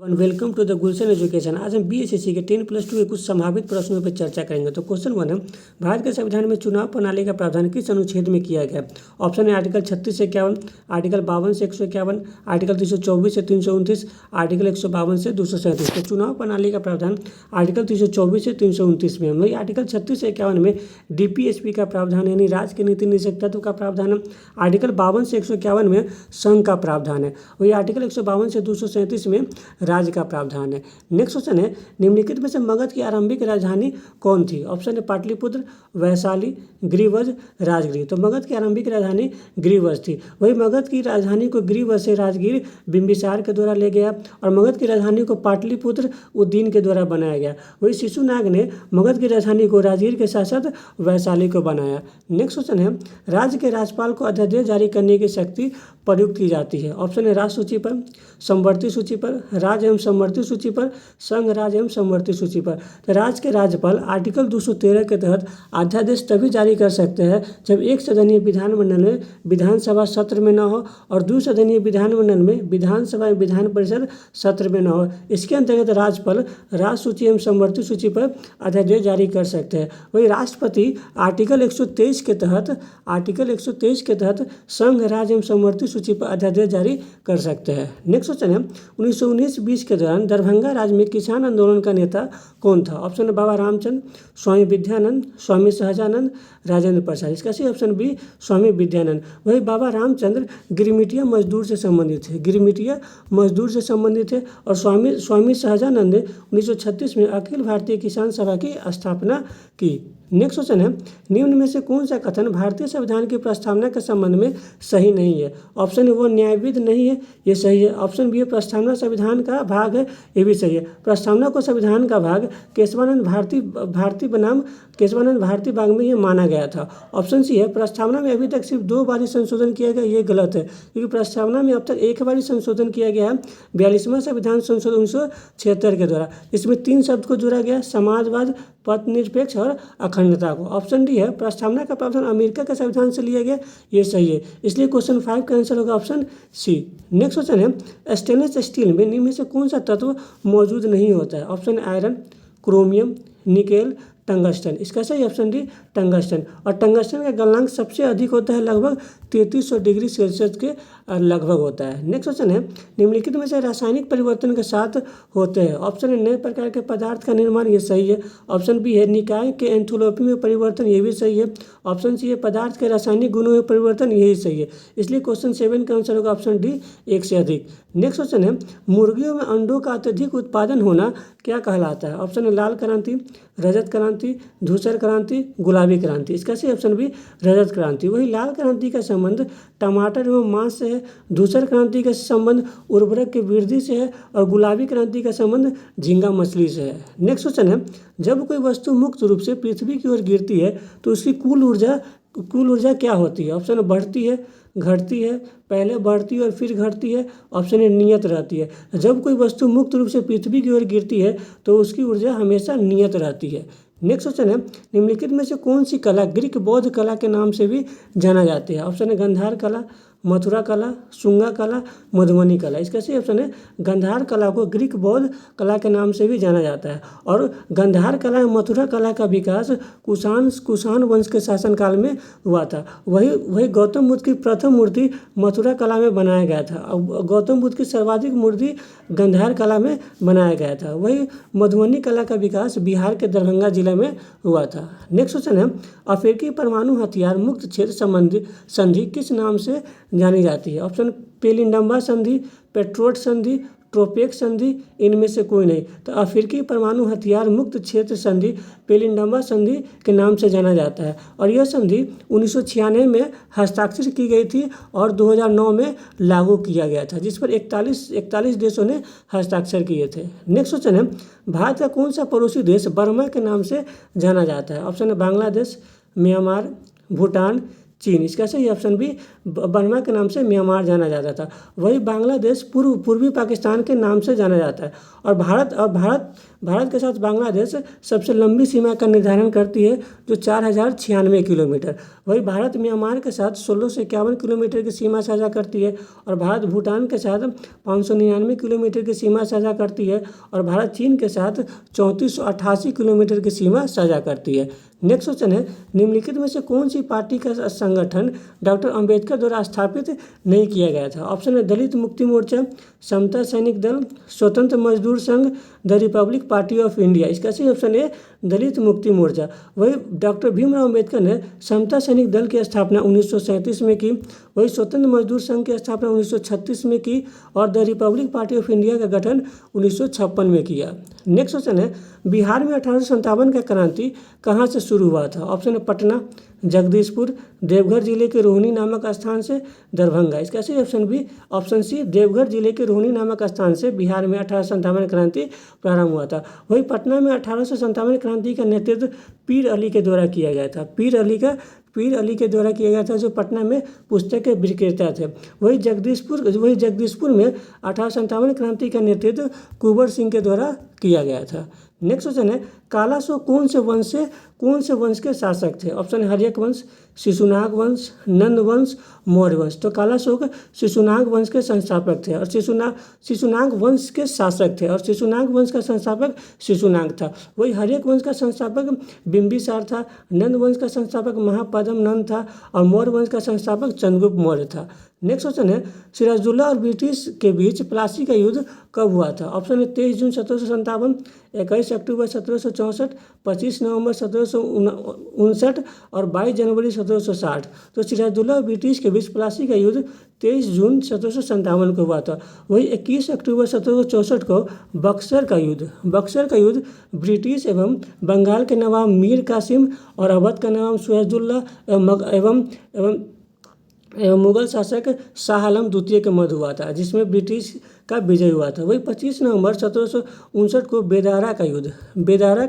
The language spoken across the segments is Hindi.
Welcome to the Gulshan Education. आज हम बीएसएससी के 10+2 के कुछ संभावित प्रश्नों पर चर्चा करेंगे। तो क्वेश्चन 1 है, भारत के संविधान में चुनाव प्रणाली का प्रावधान किस अनुच्छेद में किया गया? ऑप्शन है आर्टिकल 36 से 51, आर्टिकल 52 से 151, आर्टिकल 324 से 329, आर्टिकल 152 से 237। तो चुनाव प्रणाली का प्रावधान आर्टिकल 324 से 329 में। वही आर्टिकल 36 से 51 में डीपीएसपी का प्रावधान यानी राज्य के नीति निषेध तत्व का प्रावधान है। आर्टिकल 52 से 151 में संघ का प्रावधान है। वही आर्टिकल 152 से 237 में राज्य का प्रावधान है। नेक्स्ट क्वेश्चन है, निम्नलिखित में से मगध की आरंभिक राजधानी कौन थी? ऑप्शन है पाटलिपुत्र, वैशाली, गिरिवज, राजगीर। तो मगध की आरंभिक राजधानी गिरिवज थी। वही मगध की राजधानी को गिरिवज से राजगीर बिंबिसार के द्वारा ले गया और मगध की राजधानी को पाटलिपुत्र उद्दीन के द्वारा बनाया गया। वही शिशुनाग ने मगध की राजधानी को राजगीर के साथ साथ वैशाली को बनाया। नेक्स्ट क्वेश्चन है, राज्य के राज्यपाल को अध्यादेश जारी करने की शक्ति प्रयुक्त की जाती है। ऑप्शन है राष्ट्र सूची पर, समवर्ती सूची पर, राज्य एवं समवर्ती सूची पर, संघ राज्य एवं समवर्ती सूची पर। तो राज्य के राज्यपाल आर्टिकल 213 के तहत अध्यादेश तभी जारी कर सकते हैं जब एक सदनीय विधानमंडल में विधानसभा सत्र में न हो और द्विसदनीय विधानमंडल में विधानसभा एवं विधान परिषद सत्र में न हो। इसके अंतर्गत राज्यपाल राष्ट्र सूची एवं समवर्ती सूची पर अध्यादेश जारी कर सकते हैं। वही राष्ट्रपति आर्टिकल 123 के तहत संघ राज्य एवं समवर्ती सूची पर अध्यादेश जारी कर सकते हैं। नेक्स्ट क्वेश्चन है, 1919-20 के दौरान दरभंगा राज्य में किसान आंदोलन का नेता कौन था? ऑप्शन है बाबा रामचंद्र, स्वामी विद्यानंद, स्वामी सहजानंद, राजेंद्र प्रसाद। इसका सही ऑप्शन बी स्वामी विद्यानंद। वही बाबा रामचंद्र गिरिमिटिया मजदूर से संबंधित थे और स्वामी सहजानंद ने 1936 में अखिल भारतीय किसान सभा की स्थापना की। नेक्स्ट क्वेश्चन है, निम्न में से कौन सा कथन भारतीय संविधान की प्रस्तावना के संबंध में सही नहीं है? ऑप्शन है वो न्यायविध नहीं है, ये सही है। ऑप्शन बी है प्रस्तावना संविधान का भाग है, ये भी सही है। प्रस्तावना को संविधान का भाग केशवानंद भारती भाग में ये माना गया था। ऑप्शन सी है प्रस्तावना में अभी तक सिर्फ 2 बार ही संशोधन किया गया, ये गलत है क्योंकि प्रस्तावना में अब तक 1 बार ही संशोधन किया गया है 42वां संविधान संशोधन 1976 के द्वारा। इसमें 3 शब्द को जोड़ा गया, समाजवाद, पथ निरपेक्ष और अखंडता को। ऑप्शन डी है प्रस्तावना का प्रावधान अमेरिका के संविधान से लिया गया, ये सही है। इसलिए क्वेश्चन 5 का आंसर होगा ऑप्शन सी। नेक्स्ट क्वेश्चन है, स्टेनलेस स्टील में निम्न में से कौन सा तत्व मौजूद नहीं होता है? Option iron, chromium, nickel, tungsten. इसका सही ऑप्शन डी टंगस्टन। और टंगस्टन का गलनांक सबसे अधिक होता है, लगभग 3300 डिग्री सेल्सियस के लगभग होता है। नेक्स्ट क्वेश्चन है, निम्नलिखित में से रासायनिक परिवर्तन के साथ होते हैं। ऑप्शन है नए प्रकार के पदार्थ का निर्माण, ये सही है। ऑप्शन बी है निकाय के एंथैल्पी में परिवर्तन, ये भी सही है। ऑप्शन सी है पदार्थ के रासायनिक गुणों में परिवर्तन, यही सही है। इसलिए क्वेश्चन 7 का आंसर होगा ऑप्शन डी 1 से अधिक। नेक्स्ट क्वेश्चन है, मुर्गियों में अंडों का अत्यधिक उत्पादन होना क्या कहलाता है? ऑप्शन है लाल क्रांति, रजत क्रांति, धूसर क्रांति, गुलाबी क्रांति। इसका सही ऑप्शन भी रजत क्रांति। वही लाल क्रांति का संबंध टमाटर एवं मांस से है, धूसर क्रांति का संबंध उर्वरक की वृद्धि से है और गुलाबी क्रांति का संबंध झींगा मछली से है। नेक्स्ट क्वेश्चन है, जब कोई वस्तु मुक्त रूप से पृथ्वी की ओर गिरती है तो उसकी कुल ऊर्जा क्या होती है? ऑप्शन बढ़ती है, घटती है, पहले बढ़ती है और फिर घटती है। ऑप्शन ए नियत रहती है। जब कोई वस्तु मुक्त रूप से पृथ्वी की ओर गिरती है तो उसकी ऊर्जा हमेशा नियत रहती है। नेक्स्ट क्वेश्चन है, निम्नलिखित में से कौन सी कला ग्रीक बौद्ध कला के नाम से भी जाना जाती है? ऑप्शन है गंधार कला, मथुरा कला, शुंगा कला, मधुबनी कला। इसका सही ऑप्शन है गंधार कला को ग्रीक बौद्ध कला के नाम से भी जाना जाता है। और गंधार कला एवं मथुरा कला का विकास कुषाण वंश के शासनकाल में हुआ था। वही गौतम बुद्ध की प्रथम मूर्ति मथुरा कला में बनाया गया था और गौतम बुद्ध की सर्वाधिक मूर्ति गंधार कला में बनाया गया था। वही मधुबनी कला का विकास बिहार के दरभंगा जिला में हुआ था। नेक्स्ट क्वेश्चन है, अफ्रीकी परमाणु हथियार मुक्त क्षेत्र संधि किस नाम से जानी जाती है? ऑप्शन पेलिंडम्बा संधि, पेट्रोट संधि, ट्रोपेक संधि, इनमें से कोई नहीं। तो अफ्रीकी परमाणु हथियार मुक्त क्षेत्र संधि पेलिंडम्बा संधि के नाम से जाना जाता है और यह संधि 1996 में हस्ताक्षर की गई थी और 2009 में लागू किया गया था, जिस पर 41 देशों ने हस्ताक्षर किए थे। नेक्स्ट क्वेश्चन है, भारत का कौन सा पड़ोसी देश बर्मा के नाम से जाना जाता है? ऑप्शन है बांग्लादेश, म्यांमार, भूटान, चीन। इसका सही ऑप्शन बी बर्मा के नाम से म्यांमार जाना जाता था। वही बांग्लादेश पूर्वी पाकिस्तान के नाम से जाना जाता है। और भारत के साथ बांग्लादेश सबसे लंबी सीमा का निर्धारण करती है, जो 4096 किलोमीटर। वही भारत म्यांमार के साथ 1651 किलोमीटर की सीमा साझा करती है। और भारत भूटान के साथ 599 किलोमीटर की सीमा साझा करती है। और भारत चीन के साथ 3488 किलोमीटर की सीमा साझा करती है। नेक्स्ट क्वेश्चन है, निम्नलिखित में से कौन सी पार्टी का संगठन डॉक्टर अंबेडकर द्वारा स्थापित नहीं किया गया था? ऑप्शन है दलित मुक्ति मोर्चा, समता सैनिक दल, स्वतंत्र मजदूर संघ, the Republic party of India. इसका सही ऑप्शन है दलित मुक्ति मोर्चा। वही डॉक्टर भीमराव अंबेडकर ने समता सैनिक दल की स्थापना 1937 में की। वही स्वतंत्र मजदूर संघ की स्थापना 1936 में की। और the Republic party of India का गठन 1956 में किया। नेक्स्ट क्वेश्चन है, बिहार में 1857 का क्रांति कहाँ से शुरू हुआ था? ऑप्शन है पटना, जगदीशपुर, देवघर जिले के रोहिणी नामक स्थान से, दरभंगा। इसका सही option B option C Deoghar जिले के रोहिणी नामक स्थान से बिहार में 1857 क्रांति प्रारंभ हुआ था। वही पटना में 1857 क्रांति का नेतृत्व पीर अली के द्वारा किया गया था। पीर अली के द्वारा किया गया था, जो पटना में पुस्तक के विक्रेता थे। वही जगदीशपुर में 1857 क्रांति का नेतृत्व कुंवर सिंह के द्वारा किया गया था। नेक्स्ट क्वेश्चन है, कालाशोक कौन से वंश के शासक थे? ऑप्शन है हर्यक वंश, शिशुनाग वंश, नंद वंश, मौर्य वंश। तो कालाशोक शिशुनाग वंश के संस्थापक थे और शिशुनाग वंश के शासक थे। और शिशुनाग वंश का संस्थापक शिशुनाग था। वही हर्यक वंश का संस्थापक बिंबिसार था। नंद वंश का संस्थापक महापद्म नंद था। और मौर्य वंश का संस्थापक चंद्रगुप्त मौर्य था। नेक्स्ट क्वेश्चन है, सिराजुद्दौला और ब्रिटिश के बीच प्लासी का युद्ध कब हुआ था? ऑप्शन है 23 जून 1757, 21 अक्टूबर 1764, 25 नवंबर 1759 और 22 जनवरी 1760। तो सिराजुद्दौला और ब्रिटिश के बीच प्लासी का युद्ध 23 जून 1757 को हुआ था। वही 21 अक्टूबर 1764 को बक्सर का युद्ध ब्रिटिश एवं बंगाल के नवाब मीर कासिम और अवध का नवाब सिराजुद्दौला एवं मुगल शासक शाह आलम द्वितीय के मध्य हुआ था, जिसमें ब्रिटिश का विजय हुआ था। वही 25 नवंबर 1759 को बेदारा का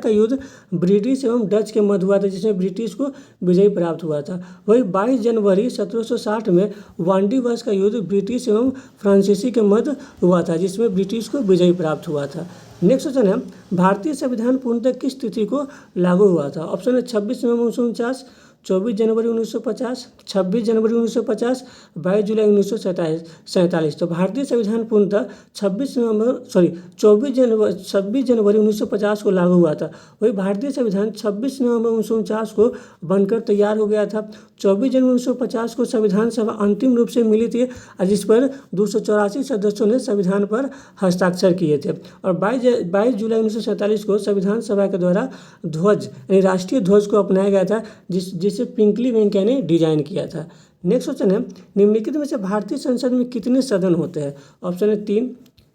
युद्ध ब्रिटिश एवं डच के मध्य हुआ था, जिसमें ब्रिटिश को विजय प्राप्त हुआ था। वही 22 जनवरी 1760 में वांडीवर्स का युद्ध ब्रिटिश एवं फ्रांसीसी के मध्य हुआ था, जिसमें ब्रिटिश को विजय प्राप्त हुआ था। नेक्स्ट क्वेश्चन है, भारतीय संविधान पूर्णतः किस तिथि को लागू हुआ था? ऑप्शन है 26 नवंबर 1949, 24 जनवरी 1950, 26 जनवरी 1950, 22 जुलाई 1947। तो भारतीय संविधान पूर्णतः 26 जनवरी 1950 को लागू हुआ था। वही भारतीय संविधान 26 नवंबर 1949 को बनकर तैयार हो गया था। 24 जनवरी 1950 को संविधान सभा अंतिम रूप से मिली थी, जिस पर 284 सदस्यों ने संविधान पर हस्ताक्षर किए थे। और 22 जुलाई 1947 को संविधान सभा के द्वारा ध्वज यानी राष्ट्रीय ध्वज को अपनाया गया था, जिसे पिंकली वेंकैया ने डिजाइन किया था। नेक्स्ट क्वेश्चन है, निम्नलिखित में से भारतीय संसद में कितने सदन होते हैं? ऑप्शन है 3,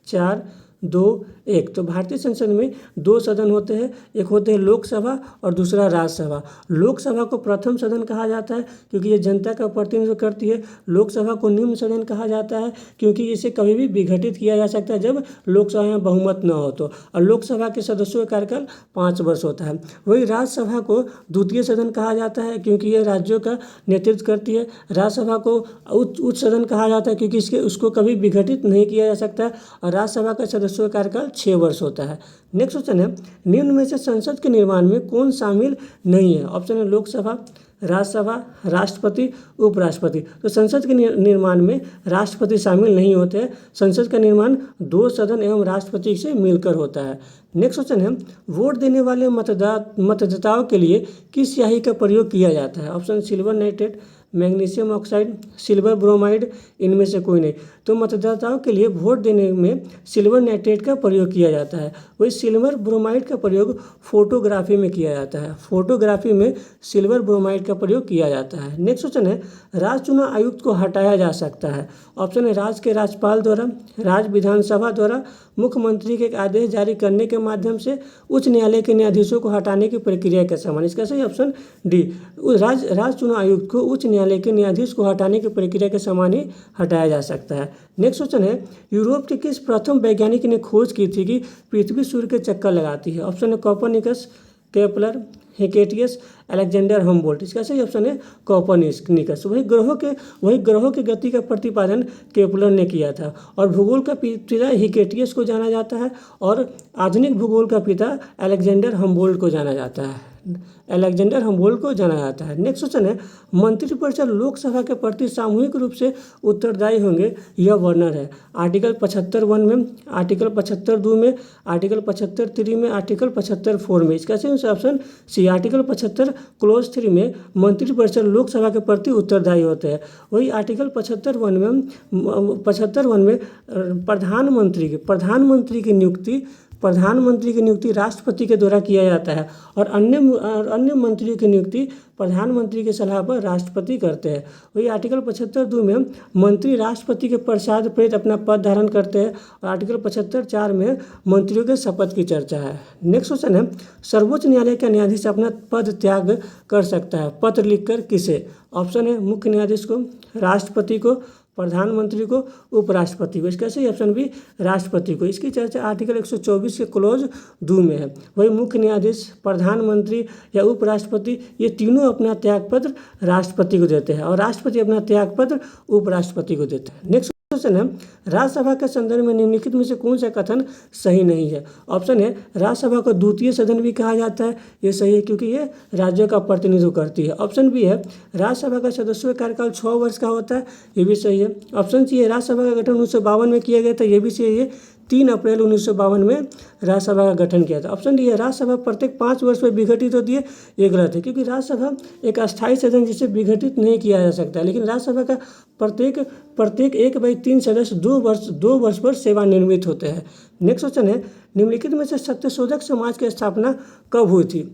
4, 2, 1। तो भारतीय संसद में 2 सदन होते हैं, एक होते हैं लोकसभा और दूसरा राज्यसभा। लोकसभा को प्रथम सदन कहा जाता है क्योंकि ये जनता का प्रतिनिधित्व करती है। लोकसभा को निम्न सदन कहा जाता है क्योंकि इसे कभी भी विघटित किया जा सकता है जब लोकसभा में बहुमत न हो तो। और लोकसभा के सदस्यों का कार्यकाल 5 वर्ष होता है। वही राज्यसभा को द्वितीय सदन कहा जाता है क्योंकि ये राज्यों का नेतृत्व करती है। राज्यसभा को उच्च सदन कहा जाता है क्योंकि उसको कभी विघटित नहीं किया जा सकता। और राज्यसभा का सदस्यों का कार्यकाल 6 वर्ष होता है। नेक्स्ट क्वेश्चन है, निम्न में से संसद के निर्माण में कौन शामिल नहीं है? ऑप्शन है लोकसभा, राज्यसभा, राष्ट्रपति, उपराष्ट्रपति। तो संसद के निर्माण में राष्ट्रपति शामिल नहीं होते हैं। संसद का निर्माण 2 सदन एवं राष्ट्रपति से मिलकर होता है। नेक्स्ट क्वेश्चन है, वोट देने वाले मतदाताओं के लिए किस स्याही का प्रयोग किया जाता है? Option silver nitrate, magnesium oxide, silver bromide, इनमें से कोई नहीं। तो मतदाताओं के लिए वोट देने में सिल्वर नाइट्रेट का प्रयोग किया जाता है। वही सिल्वर ब्रोमाइड का प्रयोग फोटोग्राफी में किया जाता है। फोटोग्राफी में सिल्वर ब्रोमाइड का प्रयोग किया जाता है। नेक्स्ट क्वेश्चन है, राज्य चुनाव आयुक्त को हटाया जा सकता है? ऑप्शन है राज्य के राज्यपाल द्वारा, राज्य विधानसभा द्वारा, मुख्यमंत्री के एक आदेश जारी करने के माध्यम से, उच्च न्यायालय के न्यायाधीशों को हटाने की प्रक्रिया के समान। इसका सही ऑप्शन डी, राज्य चुनाव आयुक्त को उच्च न्यायालय के न्यायाधीश को हटाने की प्रक्रिया के समान ही हटाया जा सकता है। नेक्स्ट क्वेश्चन है, यूरोप के किस प्रथम वैज्ञानिक ने खोज की थी कि पृथ्वी सूर्य के चक्कर लगाती है? ऑप्शन है कोपरनिकस, केपलर, हेकेटियस, अलेक्जेंडर हम्बोल्ट। इसका सही ऑप्शन है कोपरनिकस। वही ग्रहों की गति का प्रतिपादन केपलर ने किया था। और भूगोल का पिता हेकेटियस को जाना जाता है और आधुनिक भूगोल का पिता अलेक्जेंडर हम्बोल्ट को जाना जाता है। नेक्स्ट क्वेश्चन है, मंत्रिपरिषद लोकसभा के प्रति सामूहिक रूप से उत्तरदायी होंगे, यह वर्णन है। आर्टिकल 75(1) में, आर्टिकल 75(2) में, आर्टिकल 75(3) में, आर्टिकल 75(4) में। इसका सही ऑप्शन सी, आर्टिकल 75 क्लोज 3 में मंत्रिपरिषद लोकसभा के प्रति उत्तरदायी होते हैं। वही आर्टिकल 75(1) में प्रधानमंत्री की नियुक्ति राष्ट्रपति के द्वारा किया जाता है और अन्य मंत्रियों की नियुक्ति प्रधानमंत्री की सलाह पर राष्ट्रपति करते हैं। वही आर्टिकल 75(2) में मंत्री राष्ट्रपति के प्रसाद प्रेरित अपना पद धारण करते हैं और आर्टिकल 75(4) में मंत्रियों के शपथ की चर्चा है। नेक्स्ट क्वेश्चन है, सर्वोच्च न्यायालय का न्यायाधीश अपना पद त्याग कर सकता है, पत्र लिखकर किसे? ऑप्शन है मुख्य न्यायाधीश को, राष्ट्रपति को, प्रधानमंत्री को, उपराष्ट्रपति को। इसका सही ऑप्शन भी राष्ट्रपति को। इसकी चर्चा आर्टिकल 124 के क्लोज 2 में है। वही मुख्य न्यायाधीश, प्रधानमंत्री या उपराष्ट्रपति, ये तीनों अपना त्यागपत्र राष्ट्रपति को देते हैं और राष्ट्रपति अपना त्यागपत्र उपराष्ट्रपति को देते हैं। नेक्स्ट क्वेश्चन है, राज्यसभा के संदर्भ में निम्नलिखित में से कौन सा कथन सही नहीं है? ऑप्शन है राज्यसभा को द्वितीय सदन भी कहा जाता है, ये सही है क्योंकि ये राज्यों का प्रतिनिधित्व करती है। ऑप्शन बी है राज्यसभा का सदस्यों का कार्यकाल 6 वर्ष का होता है, ये भी सही है। ऑप्शन सी है राज्यसभा का गठन 1952 में किया गया था, ये भी सही है। 3 अप्रैल 1952 में राज्यसभा का गठन किया था। ऑप्शन डी है राज्यसभा प्रत्येक 5 वर्ष में विघटित होती है, ये गलत है क्योंकि राज्यसभा एक अस्थायी सदन जिसे विघटित नहीं किया जा सकता, लेकिन राज्यसभा का प्रत्येक 1/3 सदस्य 2 वर्ष पर सेवानिवृत्त होते हैं। नेक्स्ट क्वेश्चन है, निम्नलिखित में से सत्यशोधक समाज की स्थापना कब हुई थी?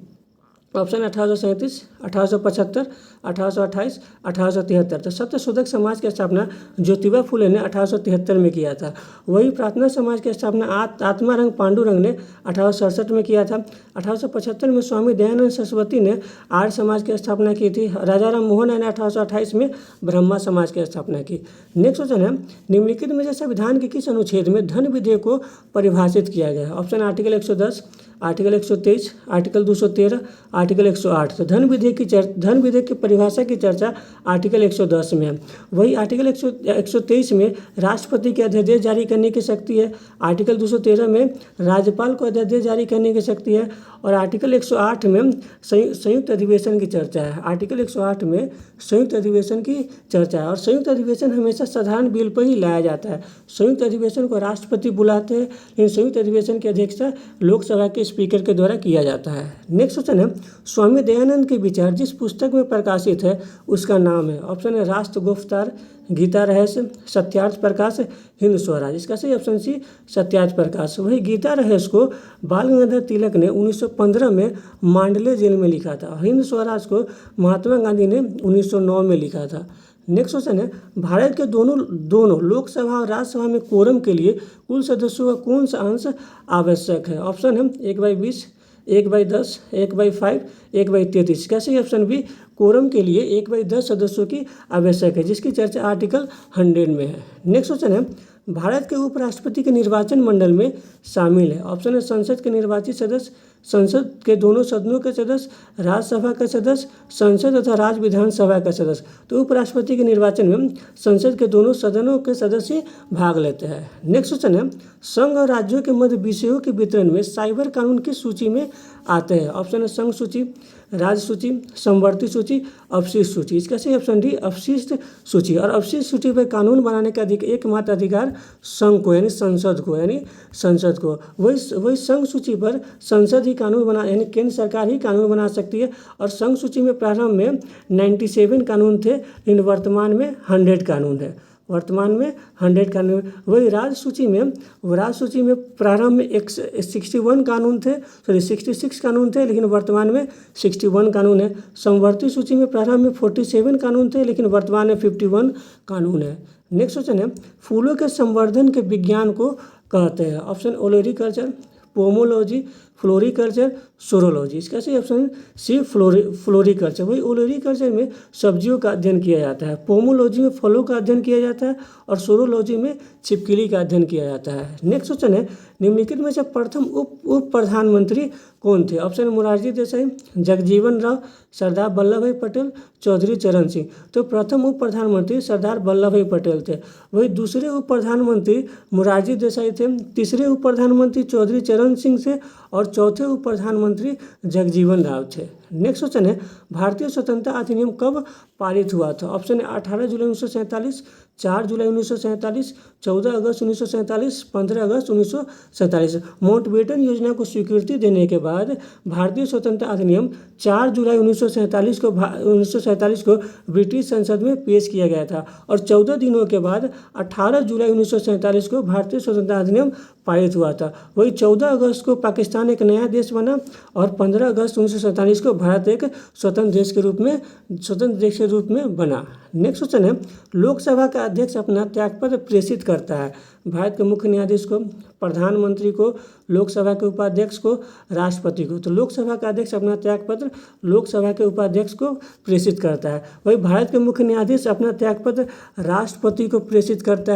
ऑप्शन 1837, 1875, 1828, 1873। तो सत्यशोधक समाज की स्थापना ज्योतिबा फुले ने 1873 में किया था। वही प्रार्थना समाज की स्थापना आत्मारंग पांडुरंग ने 1867 में किया था। 1875 में स्वामी दयानंद सरस्वती ने आर्य समाज की स्थापना की थी। राजा राम मोहन राय ने 1828 में ब्रह्मा समाज की स्थापना की। नेक्स्ट क्वेश्चन है, निम्नलिखित में से संविधान के किस अनुच्छेद में धन विधेयक को परिभाषित किया गया है? Option article 110, article 123, article 213, article 108। तो धन विधेयक की परिभाषा की चर्चा आर्टिकल 110 में है। वही आर्टिकल 123 में राष्ट्रपति के अध्यादेश जारी करने की शक्ति है। आर्टिकल 213 में राज्यपाल को अध्यादेश जारी करने की शक्ति है और आर्टिकल 108 में संयुक्त अधिवेशन की चर्चा है। आर्टिकल 108 में संयुक्त अधिवेशन की चर्चा है और संयुक्त अधिवेशन हमेशा साधारण बिल पर ही लाया जाता है। संयुक्त अधिवेशन को राष्ट्रपति बुलाते हैं, लेकिन संयुक्त अधिवेशन की अध्यक्षता लोकसभा के स्पीकर के द्वारा किया जाता है। नेक्स्ट क्वेश्चन है, स्वामी दयानंद के विचार जिस पुस्तक में प्रकाशित है उसका नाम है। ऑप्शन है राष्ट्र गुफ्तार, गीता रहस्य, सत्यार्थ प्रकाश, हिंद स्वराज। इसका सही ऑप्शन सी सत्यार्थ प्रकाश। वही गीता रहस्य को बाल गंगाधर तिलक ने 1915 में मांडले जेल में लिखा था। हिंद स्वराज को महात्मा गांधी ने 1909 में लिखा था। नेक्स्ट क्वेश्चन है, भारत के दोनों लोकसभा और राज्यसभा में कोरम के लिए कुल सदस्यों का कौन सा अंश आवश्यक है? ऑप्शन है 1/20, 1/10, 1/5, 1/33। कैसे ऑप्शन बी कोरम के लिए 1/10 सदस्यों की आवश्यक है, जिसकी चर्चा आर्टिकल 100 में है। नेक्स्ट क्वेश्चन है, भारत के उपराष्ट्रपति के निर्वाचन मंडल में शामिल है। ऑप्शन है संसद के निर्वाचित सदस्य, संसद के दोनों सदनों के सदस्य, राज्यसभा के सदस्य, संसद तथा राज्य विधानसभा के सदस्य। तो उपराष्ट्रपति के निर्वाचन में संसद के दोनों सदनों के सदस्य भाग लेते हैं। नेक्स्ट क्वेश्चन है, संघ और राज्यों के मध्य विषयों के वितरण में साइबर कानून किस सूची में आते हैं? ऑप्शन है संघ सूची, राज्य सूची, समवर्ती सूची, अवशिष्ट सूची। इसका सही ऑप्शन डी अवशिष्ट सूची। और अवशिष्ट सूची पर कानून बनाने का एकमात्र अधिकार संघ को यानी संसद को। वही संघ सूची पर संसद ही कानून बना यानी केंद्र सरकार ही कानून बना सकती है। और संघ सूची में प्रारंभ में 97 कानून थे, लेकिन वर्तमान में 100 कानून है। वही राज्य सूची में प्रारंभ में 66 कानून थे, लेकिन वर्तमान में 61 कानून है। समवर्ती सूची में प्रारंभ में 47 कानून थे, लेकिन वर्तमान में 51 कानून है। नेक्स्ट क्वेश्चन है, फूलों के संवर्धन के विज्ञान को कहते हैं। Option olericulture, pomology, floriculture, saurology. इसका सही ऑप्शन सी फ्लोरिकल्चर। वही ओलोरिकल्चर में सब्जियों का अध्ययन किया जाता है, पोमोलॉजी में फलों का अध्ययन किया जाता है और सोरोलॉजी में छिपकली का अध्ययन किया जाता है। नेक्स्ट क्वेश्चन है, निम्नलिखित में से प्रथम उप प्रधानमंत्री कौन थे? ऑप्शन मोरारजी देसाई, जगजीवन राव, सरदार वल्लभ भाई पटेल, चौधरी चरण सिंह। तो प्रथम उप प्रधानमंत्री सरदार वल्लभ भाई पटेल थे। वही दूसरे उप प्रधानमंत्री मोरारजी देसाई थे, तीसरे उप प्रधानमंत्री चौधरी चरण सिंह थे और चौथे उप प्रधानमंत्री जगजीवन राव थे। नेक्स्ट क्वेश्चन है, भारतीय स्वतंत्रता अधिनियम कब पारित हुआ था? ऑप्शन है 18 जुलाई 1947, 4 जुलाई 1947, 14 अगस्त 1947, 15 अगस्त 1947। माउंटबेटन योजना को स्वीकृति देने के बाद भारतीय स्वतंत्रता अधिनियम 4 जुलाई 1947 को ब्रिटिश संसद में पेश किया गया था और 14 दिनों के बाद 18 जुलाई 1947 को भारतीय स्वतंत्रता अधिनियम पारित हुआ था। वही 14 अगस्त को पाकिस्तान एक नया देश बना और 15 अगस्त 1947 को भारत एक स्वतंत्र देश के रूप में बना। नेक्स्ट क्वेश्चन है, लोकसभा का अध्यक्ष अपना त्यागपत्र प्रेषित करता है भारत के मुख्य न्यायाधीश को, प्रधानमंत्री को, लोकसभा के उपाध्यक्ष को, राष्ट्रपति को। तो लोकसभा का अध्यक्ष अपना त्यागपत्र लोकसभा के उपाध्यक्ष को प्रेषित करता है। वही भारत के मुख्य न्यायाधीश अपना त्यागपत्र राष्ट्रपति को प्रेषित करता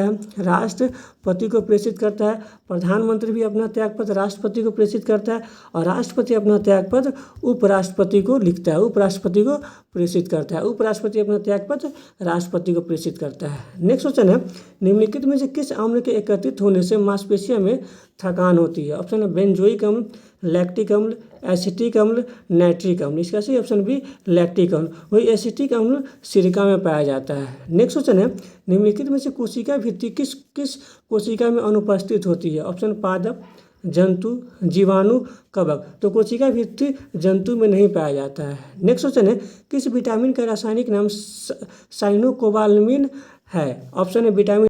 है, प्रधानमंत्री भी अपना त्यागपत्र राष्ट्रपति को प्रेषित करता है और राष्ट्रपति अपना त्यागपत्र उपराष्ट्रपति को लिखता है, उपराष्ट्रपति को प्रेषित करता है, उपराष्ट्रपति अपना त्यागपत्र राष्ट्रपति को प्रेषित करता है। नेक्स्ट क्वेश्चन है, निम्नलिखित में से किस अम्ल के एकत्रित होने से मांसपेशियों में थकान होती है? ऑप्शन है बेंजोइक अम्ल, लैक्टिक अम्ल, एसिटिक अम्ल, नाइट्रिक अम्ल। इसका सही ऑप्शन बी लैक्टिक अम्ल। वही एसिटिक अम्ल सिरका में पाया जाता है। नेक्स्ट क्वेश्चन है, निम्नलिखित में से कोशिका भित्ति किस कोशिका में अनुपस्थित होती है? ऑप्शन पादप, जंतु, जीवाणु, कवक। तो कोशिका भित्ति जंतु में नहीं पाया जाता है। नेक्स्ट क्वेश्चन है, किस विटामिन का रासायनिक नाम साइनोकोबालामिन है? ऑप्शन है विटामिन